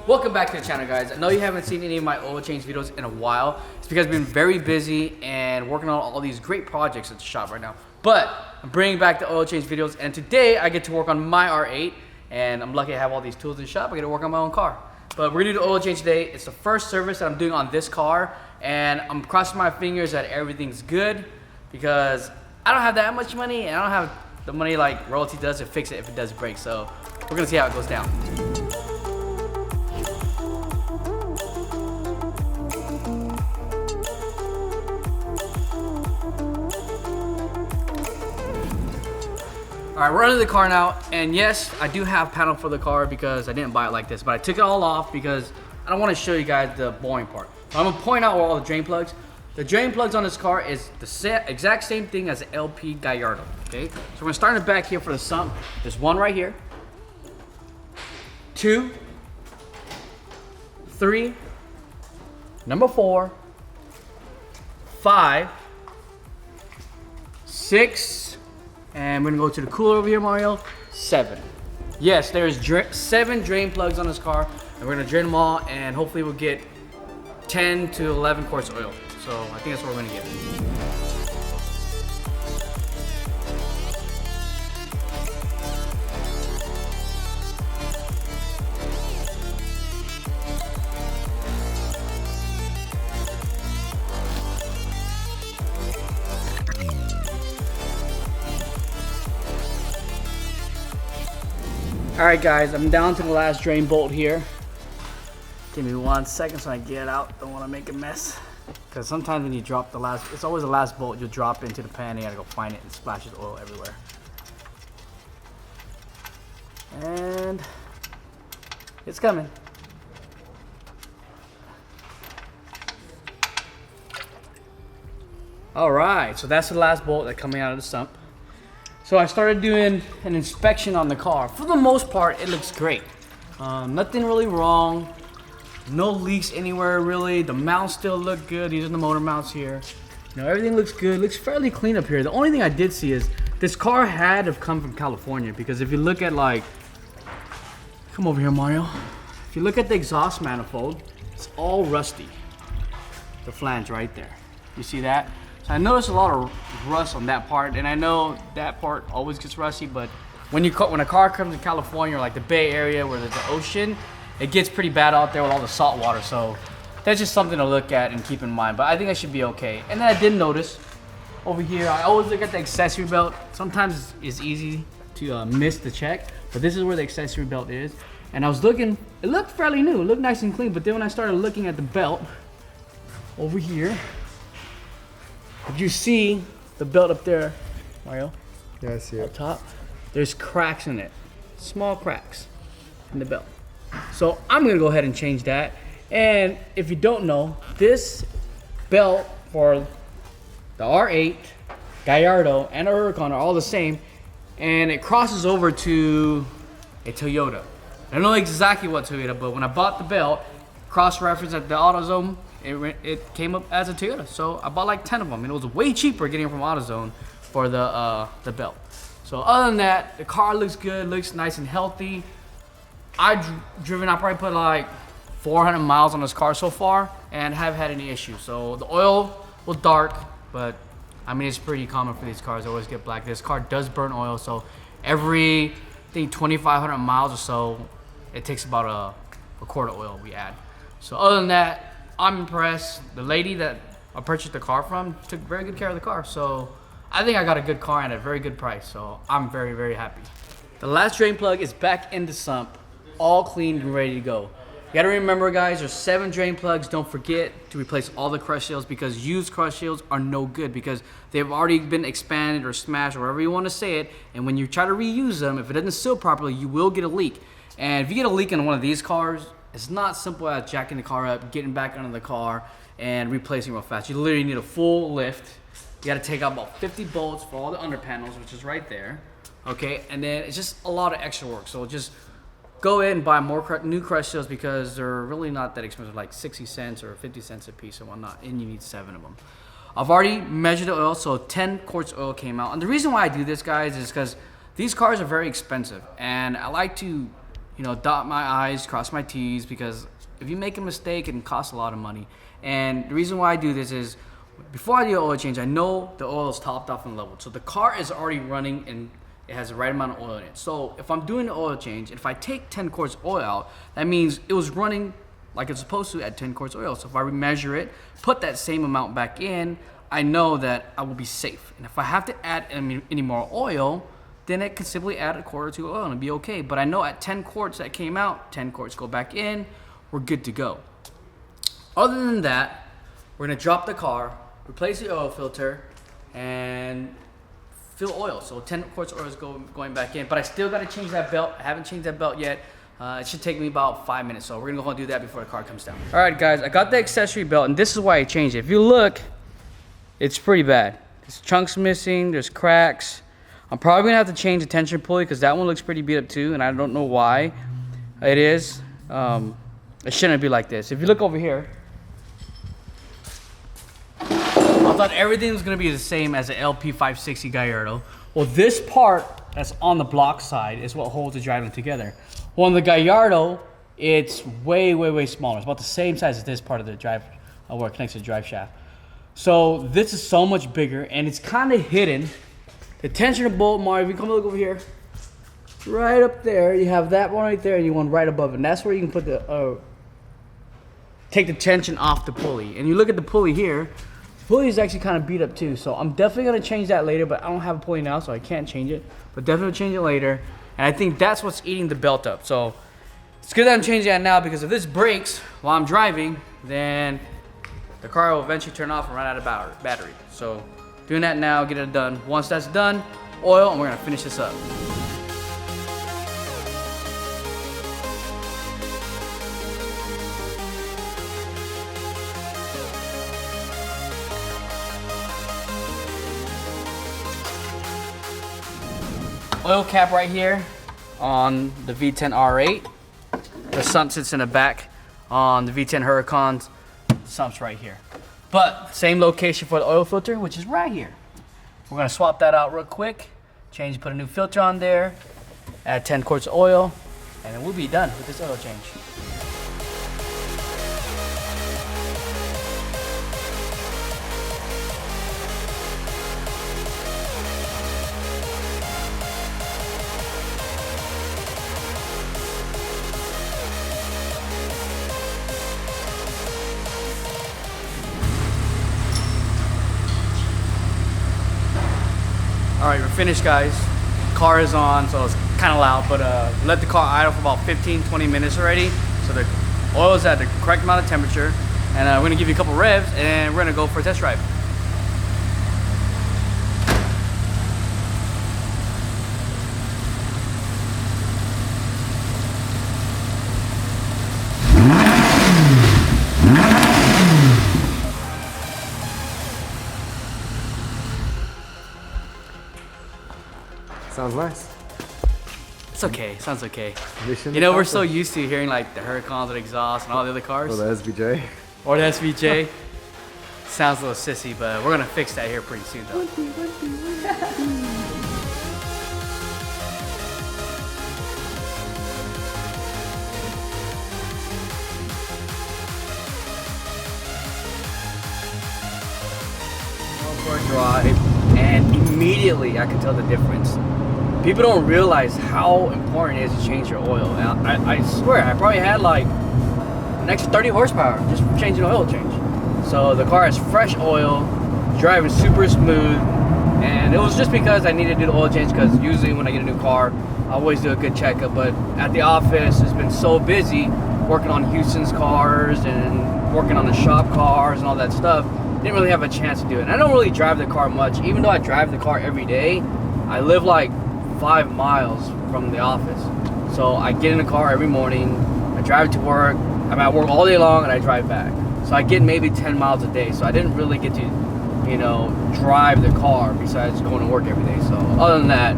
Welcome back to the channel, guys. I know you haven't seen any of my oil change videos in a while. It's because I've been very busy and working on all these great projects at the shop right now. But I'm bringing back the oil change videos, and today I get to work on my R8, and I'm lucky I have all these tools in the shop. I get to work on my own car. But we're gonna do the oil change today. It's the first service that I'm doing on this car, and I'm crossing my fingers that everything's good because I don't have that much money, and I don't have the money like royalty does to fix it if it does break. So we're gonna see how it goes down. All right, we're under the car now, and yes, I do have panel for the car because I didn't buy it like this, but I took it all off because I don't want to show you guys the boring part. So I'm gonna point out where all the drain plugs. The drain plugs on this car is the exact same thing as the LP Gallardo, okay? So we're gonna start in the back here for the sump. There's one right here, 2, 3, number 4, 5, 6, and we're gonna go to the cooler over here, Mario. 7. Yes, there's 7 drain plugs on this car, and we're gonna drain them all, and hopefully we'll get 10 to 11 quarts oil. So I think that's what we're gonna get. All right, guys, I'm down to the last drain bolt here. Give me 1 second so I get it out. Don't want to make a mess. Because sometimes when you drop the last, it's always the last bolt, you'll drop into the pan and you gotta go find it and splashes oil everywhere. And it's coming. All right, so that's the last bolt that's coming out of the sump. So I started doing an inspection on the car. For the most part, it looks great. Nothing really wrong. No leaks anywhere really. The mounts still look good. These are the motor mounts here. You know, everything looks good. Looks fairly clean up here. The only thing I did see is this car had to have come from California, because if you look at, like, come over here, Mario. If you look at the exhaust manifold, it's all rusty. The flange right there. You see that? So I noticed a lot of rust on that part, and I know that part always gets rusty, but when a car comes to California or like the Bay Area where there's the ocean, it gets pretty bad out there with all the salt water. So that's just something to look at and keep in mind, but I think I should be okay. And then I did notice over here, I always look at the accessory belt. Sometimes it's easy to miss the check, but this is where the accessory belt is. And I was looking, it looked fairly new, it looked nice and clean, but then when I started looking at the belt over here, did you see the belt up there, Mario? Yeah, I see it. Up top, there's cracks in it, small cracks in the belt. So I'm gonna go ahead and change that. And if you don't know, this belt for the R8, Gallardo, and the Huracan are all the same, and it crosses over to a Toyota. I don't know exactly what Toyota, but when I bought the belt, cross-reference at the AutoZone, it came up as a Toyota. So I bought like 10 of them, and it was way cheaper getting it from AutoZone for the belt. So other than that, the car looks good, looks nice and healthy. I probably put like 400 miles on this car so far and haven't had any issues. So the oil was dark, but I mean, it's pretty common for these cars. They always get black. This car does burn oil, so every, I think, 2,500 miles or so, it takes about a quart of oil we add. So other than that, I'm impressed. The lady that I purchased the car from took very good care of the car. So I think I got a good car at a very good price. So I'm very, very happy. The last drain plug is back in the sump, all cleaned and ready to go. You gotta remember, guys, there's 7 drain plugs. Don't forget to replace all the crush seals, because used crush seals are no good because they've already been expanded or smashed or whatever you want to say it. And when you try to reuse them, if it doesn't seal properly, you will get a leak. And if you get a leak in one of these cars, it's not simple as jacking the car up, getting back under the car, and replacing real fast. You literally need a full lift. You gotta take out about 50 bolts for all the under panels, which is right there. Okay, and then it's just a lot of extra work. So just go in and buy more new crush seals, because they're really not that expensive, like 60 cents or 50 cents a piece and whatnot, and you need 7 of them. I've already measured the oil, so 10 quarts oil came out. And the reason why I do this, guys, is because these cars are very expensive, and I like to you know, dot my I's, cross my T's, because if you make a mistake, it can cost a lot of money. And the reason why I do this is, before I do an oil change, I know the oil is topped off and leveled. So the car is already running and it has the right amount of oil in it. So if I'm doing the oil change, if I take 10 quarts oil out, that means it was running like it's supposed to at 10 quarts oil. So if I measure it, put that same amount back in, I know that I will be safe. And if I have to add any more oil, then I can simply add a quart or two oil and it'll be okay. But I know at 10 quarts that came out, 10 quarts go back in, we're good to go. Other than that, we're gonna drop the car, replace the oil filter, and fill oil. So 10 quarts of oil is going back in, but I still gotta change that belt. I haven't changed that belt yet. It should take me about 5 minutes, so we're gonna go and do that before the car comes down. All right, guys, I got the accessory belt, and this is why I changed it. If you look, it's pretty bad. There's chunks missing, there's cracks. I'm probably gonna have to change the tension pulley because that one looks pretty beat up too, and I don't know why it is. It shouldn't be like this. If you look over here, I thought everything was gonna be the same as the LP560 Gallardo. Well, this part that's on the block side is what holds the driveline together. Well, on the Gallardo, it's way, way, way smaller. It's about the same size as this part of the drive, where it connects to the drive shaft. So this is so much bigger, and it's kind of hidden. The tensioner bolt, Mario, if you come look over here, right up there, you have that one right there, and you one right above it. And that's where you can put the, take the tension off the pulley. And you look at the pulley here, the pulley is actually kind of beat up too. So I'm definitely gonna change that later, but I don't have a pulley now, so I can't change it. But definitely change it later. And I think that's what's eating the belt up. So it's good that I'm changing that now, because if this breaks while I'm driving, then the car will eventually turn off and run out of battery. So doing that now, get it done. Once that's done, oil, and we're gonna finish this up. Oil cap right here on the V10 R8. The sump sits in the back on the V10 Huracans. Sump's right here. But same location for the oil filter, which is right here. We're gonna swap that out real quick. Change, put a new filter on there. Add 10 quarts of oil, and then we'll be done with this oil change. All right, we're finished, guys. Car is on, so it's kind of loud, but let the car idle for about 15-20 minutes already. So the oil is at the correct amount of temperature, and we're gonna give you a couple revs, and we're gonna go for a test drive. Sounds nice. It's okay, sounds okay. Mission You know, we're so accomplished. used to hearing like the Huracans with exhaust and all the other cars. Or the SVJ. Or the SVJ. Sounds a little sissy, but we're gonna fix that here pretty soon though. For a drive, and immediately I can tell the difference. People don't realize how important it is to change your oil. And I swear, I probably had like an extra 30 horsepower just from changing the oil change. So the car has fresh oil, driving super smooth, and it was just because I needed to do the oil change, because usually when I get a new car, I always do a good checkup. But at the office, it's been so busy working on Houston's cars and working on the shop cars and all that stuff. Didn't really have a chance to do it. And I don't really drive the car much. Even though I drive the car every day, I live like 5 miles from the office. So I get in the car every morning, I drive to work, I'm at work all day long, and I drive back. So I get maybe 10 miles a day. So I didn't really get to, you know, drive the car besides going to work every day. So other than that,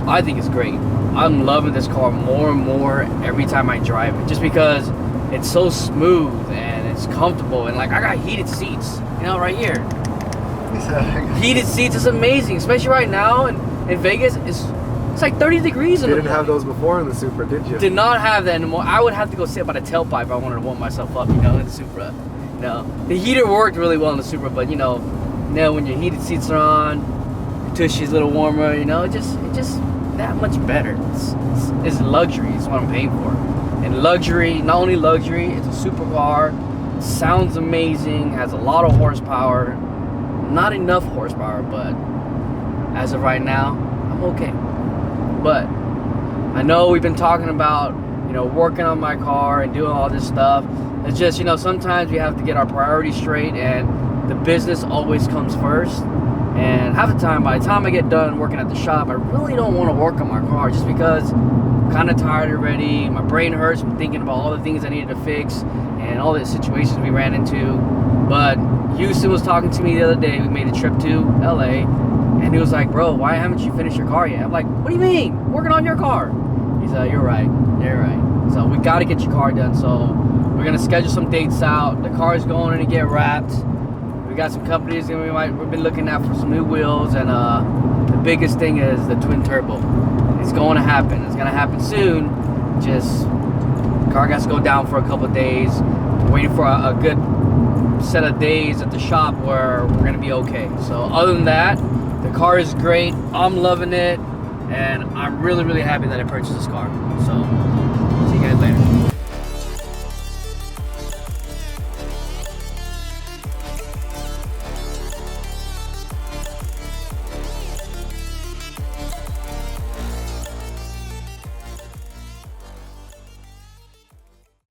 I think it's great. I'm loving this car more and more every time I drive it, just because it's so smooth and it's comfortable, and like I got heated seats, you know, right here. Heated seats is amazing, especially right now in Vegas. It's It's like 30 degrees in You the didn't have morning. those before in the Supra, did you? Did not have that anymore. I would have to go sit by the tailpipe if I wanted to warm myself up, in the Supra. The heater worked really well in the Supra, but when your heated seats are on, your tushy's a little warmer, it just that much better. It's luxury. It's what I'm paying for. And luxury, not only luxury, it's a supercar. Sounds amazing. Has a lot of horsepower. Not enough horsepower, but as of right now, I'm okay. But I know we've been talking about, working on my car and doing all this stuff. It's just, sometimes we have to get our priorities straight, and the business always comes first. And half the time, by the time I get done working at the shop, I really don't want to work on my car just because I'm kind of tired already. My brain hurts from thinking about all the things I needed to fix and all the situations we ran into. But Houston was talking to me the other day. We made a trip to LA, and he was like, bro, why haven't you finished your car yet? I'm like, what do you mean? Working on your car. He's like, you're right. So we got to get your car done. So we're going to schedule some dates out. The car is going to get wrapped. We got some companies that we've been looking at for some new wheels, and the biggest thing is the twin turbo. It's going to happen. It's going to happen soon. Just car has to go down for a couple of days. Waiting for a good set of days at the shop where we're going to be okay. So other than that, the car is great. I'm loving it, and I'm really, really happy that I purchased this car. So